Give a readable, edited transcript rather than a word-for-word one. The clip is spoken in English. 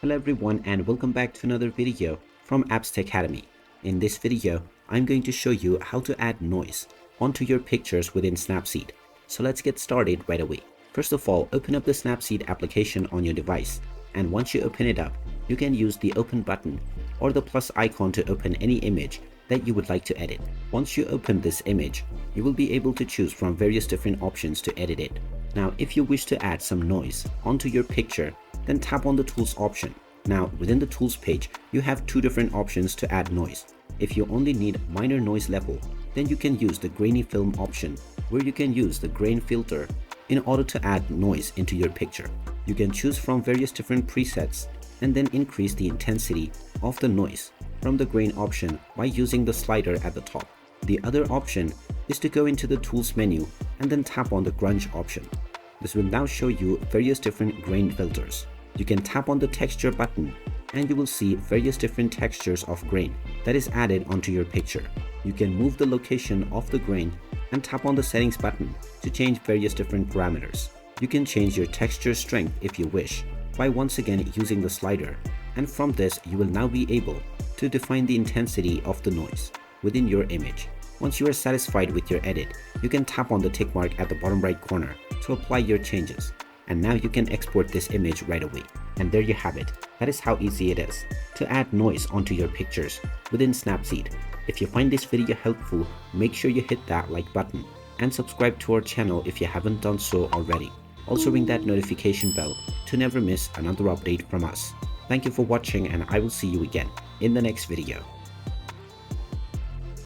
Hello everyone and welcome back to another video from Apps Academy. In this video, I'm going to show you how to add noise onto your pictures within Snapseed. So let's get started right away. First of all, open up the Snapseed application on your device, and once you open it up, you can use the open button or the plus icon to open any image that you would like to edit. Once you open this image, you will be able to choose from various different options to edit it. Now, if you wish to add some noise onto your picture, then tap on the Tools option. Now, within the Tools page, you have two different options to add noise. If you only need minor noise level, then you can use the grainy film option, where you can use the grain filter in order to add noise into your picture. You can choose from various different presets and then increase the intensity of the noise from the grain option by using the slider at the top. The other option is to go into the Tools menu and then tap on the grunge option. This will now show you various different grain filters. You can tap on the texture button and you will see various different textures of grain that is added onto your picture. You can move the location of the grain and tap on the settings button to change various different parameters. You can change your texture strength if you wish by once again using the slider, and from this you will now be able to define the intensity of the noise within your image. Once you are satisfied with your edit, you can tap on the tick mark at the bottom right corner to apply your changes. And now you can export this image right away. And there you have it. That is how easy it is to add noise onto your pictures within Snapseed. If you find this video helpful, make sure you hit that like button and subscribe to our channel if you haven't done so already. Also ring that notification bell to never miss another update from us. Thank you for watching, and I will see you again in the next video.